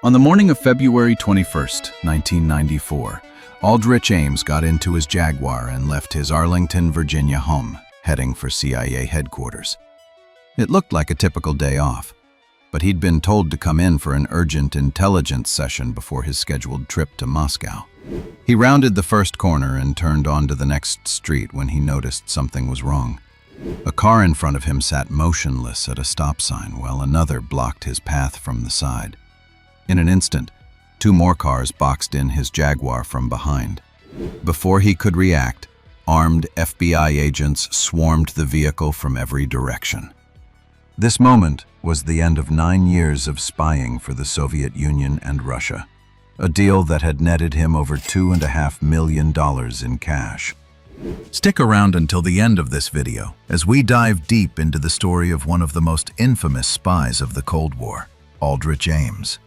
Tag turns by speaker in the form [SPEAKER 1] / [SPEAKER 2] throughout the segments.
[SPEAKER 1] On the morning of February 21st, 1994, Aldrich Ames got into his Jaguar and left his Arlington, Virginia home, heading for CIA headquarters. It looked like a typical day off, but he'd been told to come in for an urgent intelligence session before his scheduled trip to Moscow. He rounded the first corner and turned onto the next street when he noticed something was wrong. A car in front of him sat motionless at a stop sign while another blocked his path from the side. In an instant, two more cars boxed in his Jaguar from behind. Before he could react, armed FBI agents swarmed the vehicle from every direction. This moment was the end of 9 years of spying for the Soviet Union and Russia, a deal that had netted him over $2.5 million in cash. Stick around until the end of this video as we dive deep into the story of one of the most infamous spies of the Cold War, Aldrich Ames.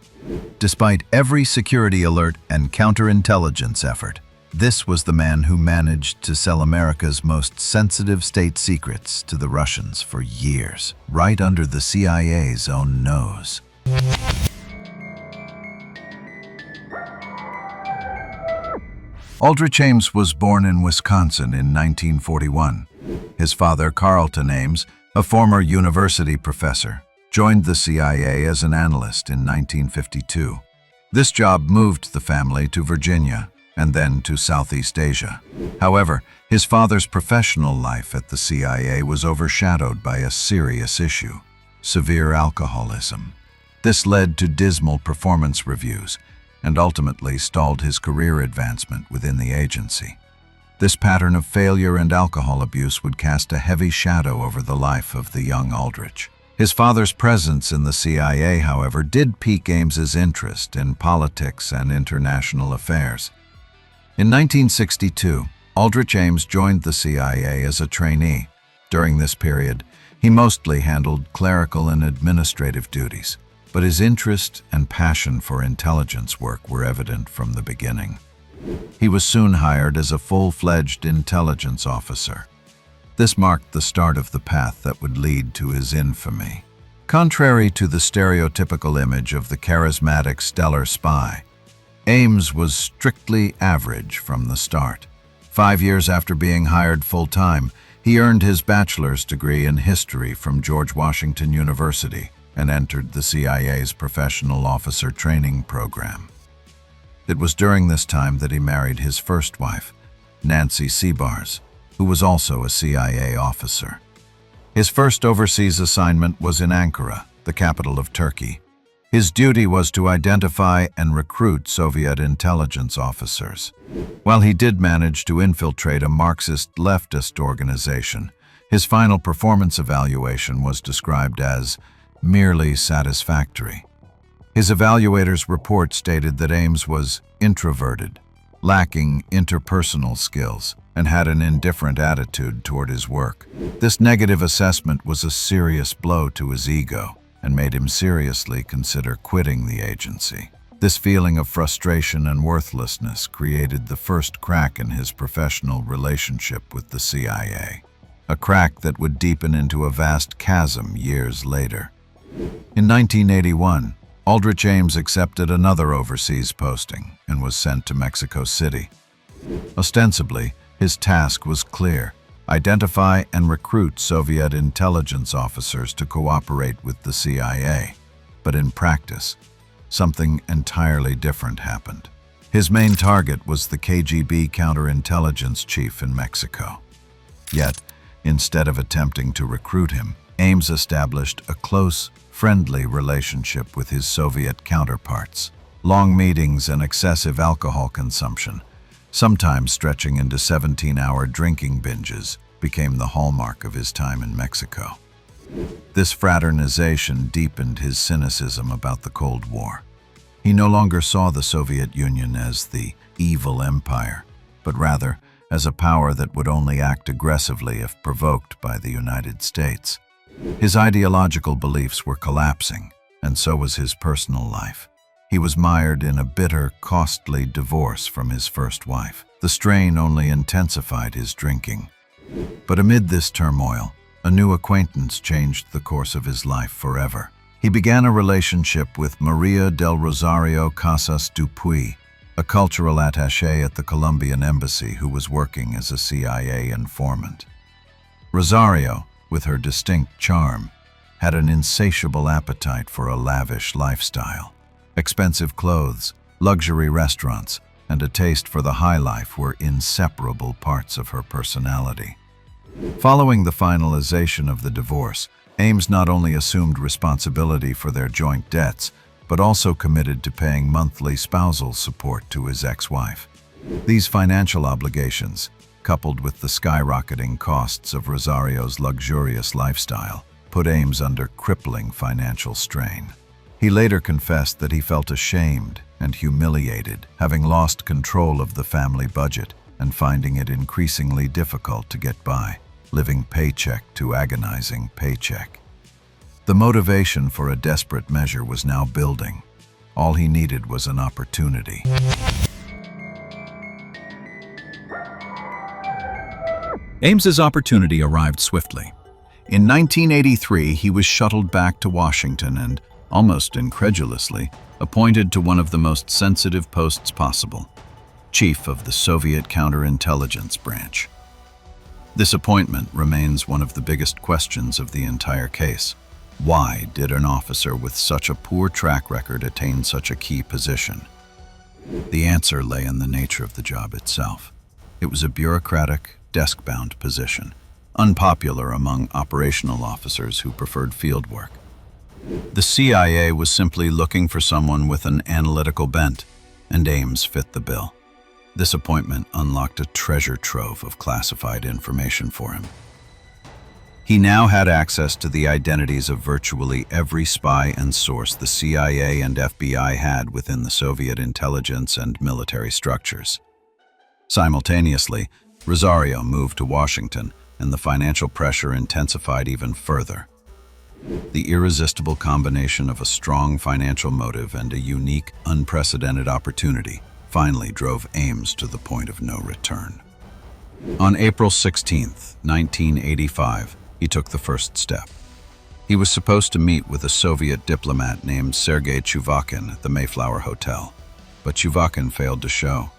[SPEAKER 1] Despite every security alert and counterintelligence effort, this was the man who managed to sell America's most sensitive state secrets to the Russians for years, right under the CIA's own nose. Aldrich Ames was born in Wisconsin in 1941. His father, Carlton Ames, a former university professor, joined the CIA as an analyst in 1952. This job moved the family to Virginia and then to Southeast Asia. However, his father's professional life at the CIA was overshadowed by a serious issue: severe alcoholism. This led to dismal performance reviews and ultimately stalled his career advancement within the agency. This pattern of failure and alcohol abuse would cast a heavy shadow over the life of the young Aldrich. His father's presence in the CIA, however, did pique Ames's interest in politics and international affairs. In 1962, Aldrich Ames joined the CIA as a trainee. During this period, he mostly handled clerical and administrative duties, but his interest and passion for intelligence work were evident from the beginning. He was soon hired as a full-fledged intelligence officer. This marked the start of the path that would lead to his infamy. Contrary to the stereotypical image of the charismatic stellar spy, Ames was strictly average from the start. 5 years after being hired full-time, he earned his bachelor's degree in history from George Washington University and entered the CIA's Professional Officer Training Program. It was during this time that he married his first wife, Nancy Sebars, who was also a CIA officer. His first overseas assignment was in Ankara, the capital of Turkey. His duty was to identify and recruit Soviet intelligence officers. While he did manage to infiltrate a Marxist leftist organization, his final performance evaluation was described as merely satisfactory. His evaluator's report stated that Ames was introverted, lacking interpersonal skills, and had an indifferent attitude toward his work. This negative assessment was a serious blow to his ego and made him seriously consider quitting the agency. This feeling of frustration and worthlessness created the first crack in his professional relationship with the CIA, a crack that would deepen into a vast chasm years later. In 1981, Aldrich Ames accepted another overseas posting and was sent to Mexico City. Ostensibly, his task was clear: identify and recruit Soviet intelligence officers to cooperate with the CIA. But in practice, something entirely different happened. His main target was the KGB counterintelligence chief in Mexico. Yet, instead of attempting to recruit him, Ames established a close, friendly relationship with his Soviet counterparts. Long meetings and excessive alcohol consumption, sometimes stretching into 17-hour drinking binges, became the hallmark of his time in Mexico. This fraternization deepened his cynicism about the Cold War. He no longer saw the Soviet Union as the evil empire, but rather as a power that would only act aggressively if provoked by the United States. His ideological beliefs were collapsing, and so was his personal life. He was mired in a bitter, costly divorce from his first wife. The strain only intensified his drinking. But amid this turmoil, a new acquaintance changed the course of his life forever. He began a relationship with Maria del Rosario Casas Dupuy, a cultural attaché at the Colombian embassy who was working as a CIA informant. Rosario, with her distinct charm, had an insatiable appetite for a lavish lifestyle. Expensive clothes, luxury restaurants, and a taste for the high life were inseparable parts of her personality. Following the finalization of the divorce, Ames not only assumed responsibility for their joint debts, but also committed to paying monthly spousal support to his ex-wife. These financial obligations, coupled with the skyrocketing costs of Rosario's luxurious lifestyle, put Ames under crippling financial strain. He later confessed that he felt ashamed and humiliated, having lost control of the family budget and finding it increasingly difficult to get by, living paycheck to agonizing paycheck. The motivation for a desperate measure was now building. All he needed was an opportunity.
[SPEAKER 2] Ames's opportunity arrived swiftly. In 1983, he was shuttled back to Washington and, almost incredulously, appointed to one of the most sensitive posts possible, chief of the Soviet counterintelligence branch. This appointment remains one of the biggest questions of the entire case. Why did an officer with such a poor track record attain such a key position? The answer lay in the nature of the job itself. It was a bureaucratic, desk-bound position, unpopular among operational officers who preferred field work. The CIA was simply looking for someone with an analytical bent, and Ames fit the bill. This appointment unlocked a treasure trove of classified information for him. He now had access to the identities of virtually every spy and source the CIA and FBI had within the Soviet intelligence and military structures. Simultaneously, Rosario moved to Washington, and the financial pressure intensified even further. The irresistible combination of a strong financial motive and a unique, unprecedented opportunity finally drove Ames to the point of no return. On April 16, 1985, he took the first step. He was supposed to meet with a Soviet diplomat named Sergei Chuvakin at the Mayflower Hotel, but Chuvakin failed to show.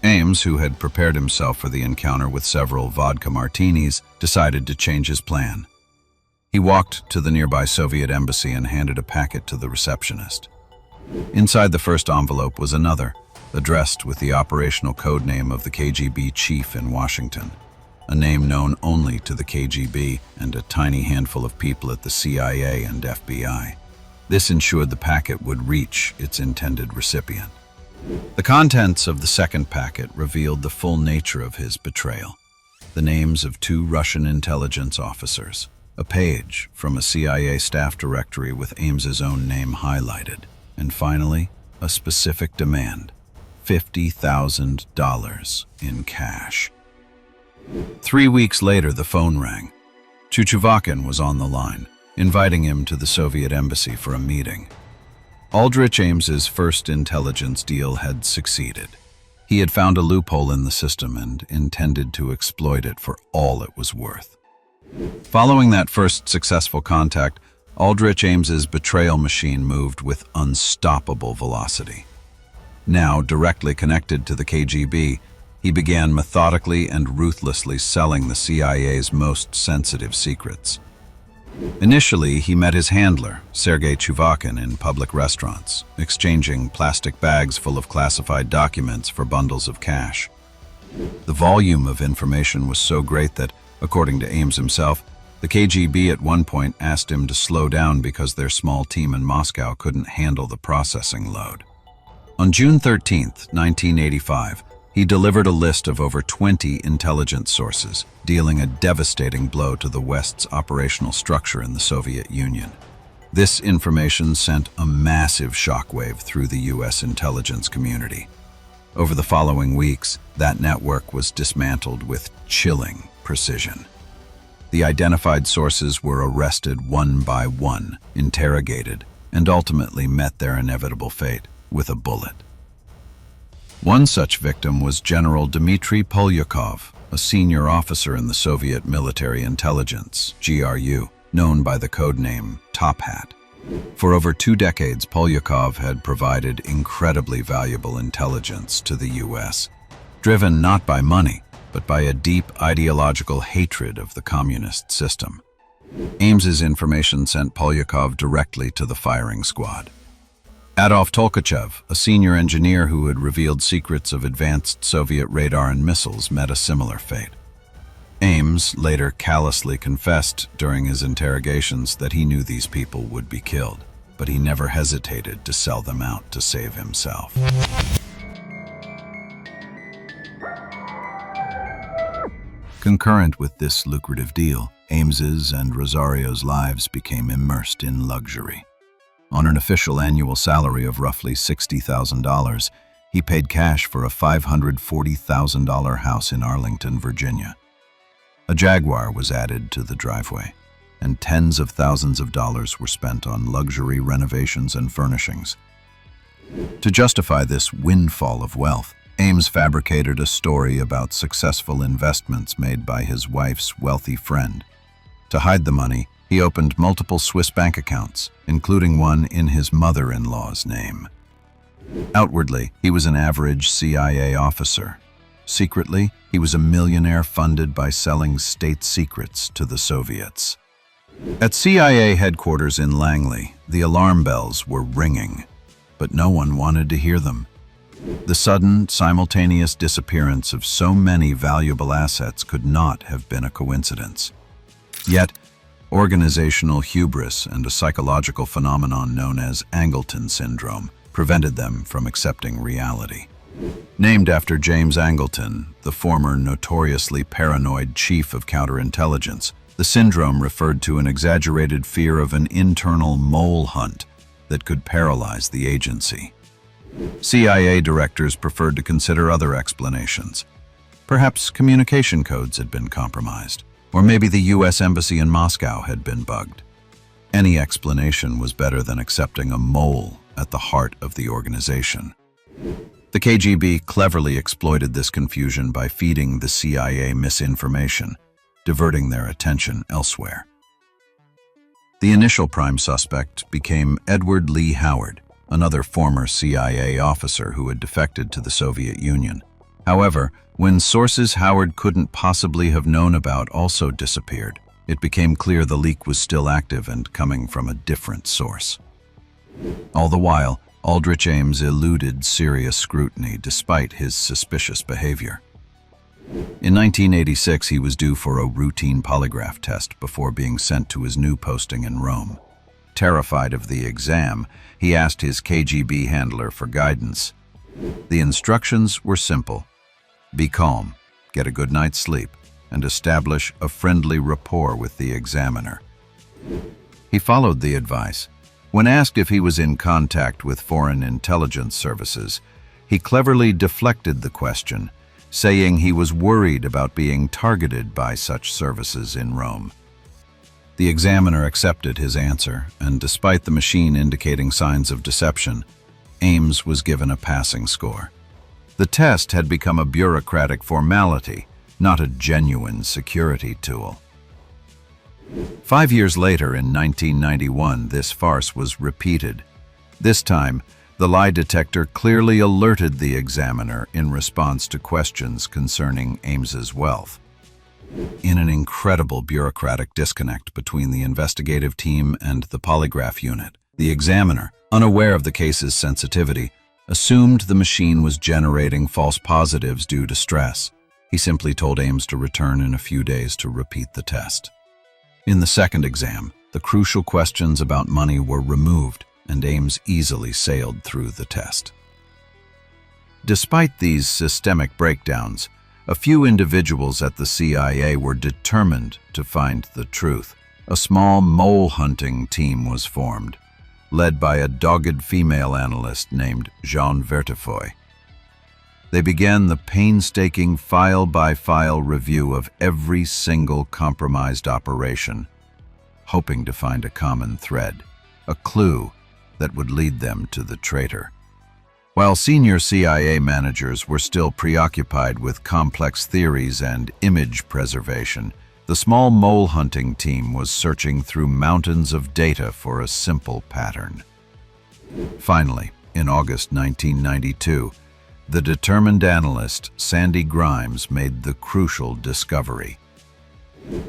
[SPEAKER 2] Ames, who had prepared himself for the encounter with several vodka martinis, decided to change his plan. He walked to the nearby Soviet embassy and handed a packet to the receptionist. Inside the first envelope was another, addressed with the operational code name of the KGB chief in Washington, a name known only to the KGB and a tiny handful of people at the CIA and FBI. This ensured the packet would reach its intended recipient. The contents of the second packet revealed the full nature of his betrayal. The names of 2 Russian intelligence officers, a page from a CIA staff directory with Ames's own name highlighted, and finally, a specific demand, $50,000 in cash. 3 weeks later, the phone rang. Chuvakin was on the line, inviting him to the Soviet embassy for a meeting. Aldrich Ames's first intelligence deal had succeeded. He had found a loophole in the system and intended to exploit it for all it was worth. Following that first successful contact, Aldrich Ames's betrayal machine moved with unstoppable velocity. Now directly connected to the KGB, he began methodically and ruthlessly selling the CIA's most sensitive secrets. Initially, he met his handler, Sergei Chuvakin, in public restaurants, exchanging plastic bags full of classified documents for bundles of cash. The volume of information was so great that, according to Ames himself, the KGB at one point asked him to slow down because their small team in Moscow couldn't handle the processing load. On June 13, 1985, he delivered a list of over 20 intelligence sources, dealing a devastating blow to the West's operational structure in the Soviet Union. This information sent a massive shockwave through the U.S. intelligence community. Over the following weeks, that network was dismantled with chilling precision. The identified sources were arrested one by one, interrogated, and ultimately met their inevitable fate with a bullet. One such victim was General Dmitry Polyakov, a senior officer in the Soviet military intelligence, GRU, known by the codename Top Hat. For over 2 decades, Polyakov had provided incredibly valuable intelligence to the U.S., driven not by money, but by a deep ideological hatred of the communist system. Ames's information sent Polyakov directly to the firing squad. Adolf Tolkachev, a senior engineer who had revealed secrets of advanced Soviet radar and missiles, met a similar fate. Ames later callously confessed during his interrogations that he knew these people would be killed, but he never hesitated to sell them out to save himself. Concurrent with this lucrative deal, Ames's and Rosario's lives became immersed in luxury. On an official annual salary of roughly $60,000, he paid cash for a $540,000 house in Arlington, Virginia. A Jaguar was added to the driveway, and tens of thousands of dollars were spent on luxury renovations and furnishings. To justify this windfall of wealth, Ames fabricated a story about successful investments made by his wife's wealthy friend. To hide the money, he opened multiple Swiss bank accounts, including one in his mother-in-law's name. Outwardly, he was an average CIA officer. Secretly, he was a millionaire funded by selling state secrets to the Soviets. At CIA headquarters in Langley, the alarm bells were ringing, but no one wanted to hear them. The sudden, simultaneous disappearance of so many valuable assets could not have been a coincidence. Yet, organizational hubris and a psychological phenomenon known as Angleton syndrome prevented them from accepting reality. Named after James Angleton, the former notoriously paranoid chief of counterintelligence, the syndrome referred to an exaggerated fear of an internal mole hunt that could paralyze the agency. CIA directors preferred to consider other explanations. Perhaps communication codes had been compromised, or maybe the U.S. Embassy in Moscow had been bugged. Any explanation was better than accepting a mole at the heart of the organization. The KGB cleverly exploited this confusion by feeding the CIA misinformation, diverting their attention elsewhere. The initial prime suspect became Edward Lee Howard, another former CIA officer who had defected to the Soviet Union. However, when sources Howard couldn't possibly have known about also disappeared, it became clear the leak was still active and coming from a different source. All the while, Aldrich Ames eluded serious scrutiny despite his suspicious behavior. In 1986, he was due for a routine polygraph test before being sent to his new posting in Rome. Terrified of the exam, he asked his KGB handler for guidance. The instructions were simple: be calm, get a good night's sleep, and establish a friendly rapport with the examiner. He followed the advice. When asked if he was in contact with foreign intelligence services, he cleverly deflected the question, saying he was worried about being targeted by such services in Rome. The examiner accepted his answer, and despite the machine indicating signs of deception, Ames was given a passing score. The test had become a bureaucratic formality, not a genuine security tool. 5 years later, in 1991, this farce was repeated. This time, the lie detector clearly alerted the examiner in response to questions concerning Ames's wealth. In an incredible bureaucratic disconnect between the investigative team and the polygraph unit, the examiner, unaware of the case's sensitivity, assumed the machine was generating false positives due to stress. He simply told Ames to return in a few days to repeat the test. In the second exam, the crucial questions about money were removed, and Ames easily sailed through the test. Despite these systemic breakdowns, a few individuals at the CIA were determined to find the truth. A small mole-hunting team was formed, led by a dogged female analyst named Jean Vertefoy. They began the painstaking file-by-file review of every single compromised operation, hoping to find a common thread, a clue that would lead them to the traitor. While senior CIA managers were still preoccupied with complex theories and image preservation, The small mole hunting team was searching through mountains of data for a simple pattern. Finally, in August 1992, the determined analyst Sandy Grimes made the crucial discovery.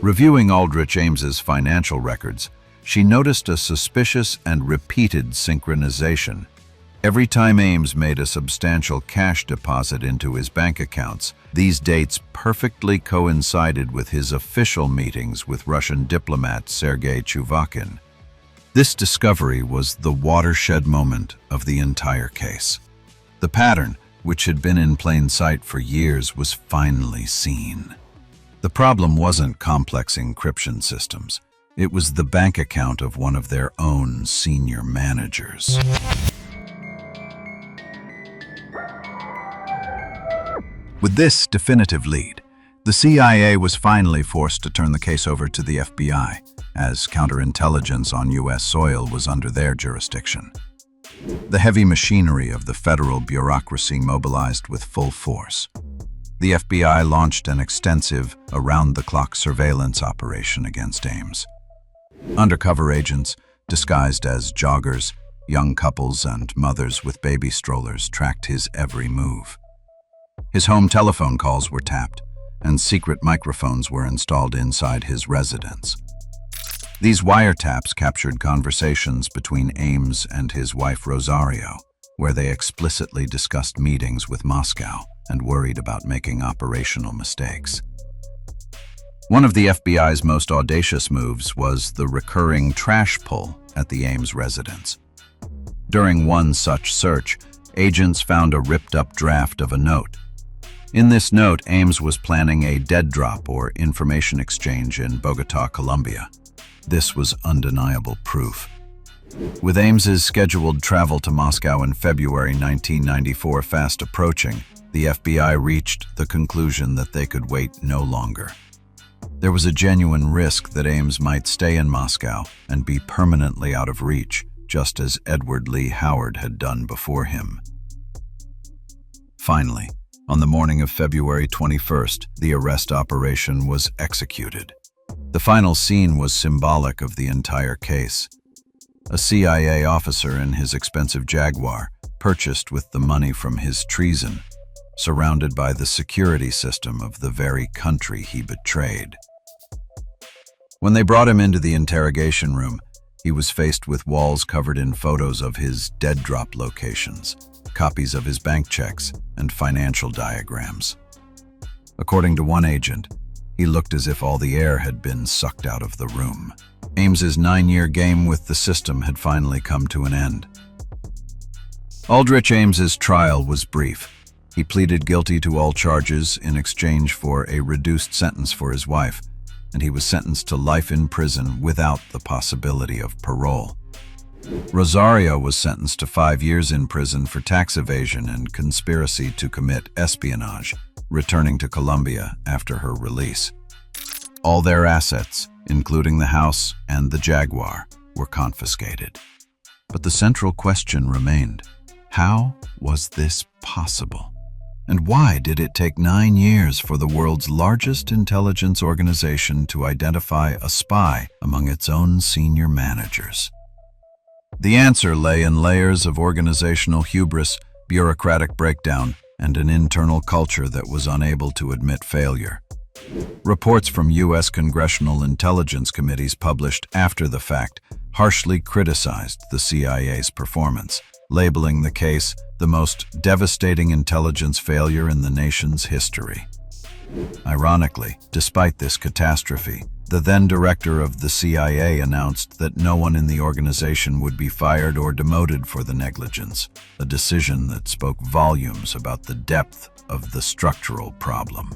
[SPEAKER 2] Reviewing Aldrich Ames's financial records, she noticed a suspicious and repeated synchronization. Every time Ames made a substantial cash deposit into his bank accounts, these dates perfectly coincided with his official meetings with Russian diplomat Sergei Chuvakhin. This discovery was the watershed moment of the entire case. The pattern, which had been in plain sight for years, was finally seen. The problem wasn't complex encryption systems. It was the bank account of one of their own senior managers. With this definitive lead, the CIA was finally forced to turn the case over to the FBI, as counterintelligence on U.S. soil was under their jurisdiction. The heavy machinery of the federal bureaucracy mobilized with full force. The FBI launched an extensive, around-the-clock surveillance operation against Ames. Undercover agents, disguised as joggers, young couples, and mothers with baby strollers, tracked his every move. His home telephone calls were tapped, and secret microphones were installed inside his residence. These wiretaps captured conversations between Ames and his wife Rosario, where they explicitly discussed meetings with Moscow and worried about making operational mistakes. One of the FBI's most audacious moves was the recurring trash pull at the Ames residence. During one such search, agents found a ripped-up draft of a note. In this note, Ames was planning a dead drop or information exchange in Bogota, Colombia. This was undeniable proof. With Ames's scheduled travel to Moscow in February 1994 fast approaching, the FBI reached the conclusion that they could wait no longer. There was a genuine risk that Ames might stay in Moscow and be permanently out of reach, just as Edward Lee Howard had done before him. Finally, on the morning of February 21st, the arrest operation was executed. The final scene was symbolic of the entire case. A CIA officer in his expensive Jaguar, purchased with the money from his treason, surrounded by the security system of the very country he betrayed. When they brought him into the interrogation room, he was faced with walls covered in photos of his dead drop locations, copies of his bank checks, and financial diagrams. According to one agent, he looked as if all the air had been sucked out of the room. Ames's 9-year game with the system had finally come to an end. Aldrich Ames's trial was brief. He pleaded guilty to all charges in exchange for a reduced sentence for his wife, and he was sentenced to life in prison without the possibility of parole. Rosario was sentenced to 5 years in prison for tax evasion and conspiracy to commit espionage, returning to Colombia after her release. All their assets, including the house and the Jaguar, were confiscated. But the central question remained: how was this possible? And why did it take 9 years for the world's largest intelligence organization to identify a spy among its own senior managers? The answer lay in layers of organizational hubris, bureaucratic breakdown, and an internal culture that was unable to admit failure. Reports from U.S. congressional intelligence committees published after the fact harshly criticized the CIA's performance, labeling the case the most devastating intelligence failure in the nation's history. Ironically, despite this catastrophe, the then director of the CIA announced that no one in the organization would be fired or demoted for the negligence, a decision that spoke volumes about the depth of the structural problem.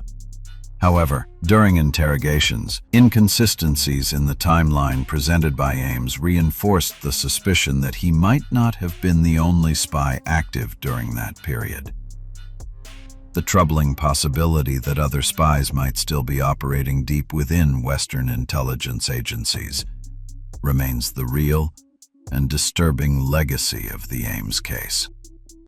[SPEAKER 2] However, during interrogations, inconsistencies in the timeline presented by Ames reinforced the suspicion that he might not have been the only spy active during that period. The troubling possibility that other spies might still be operating deep within Western intelligence agencies remains the real and disturbing legacy of the Ames case.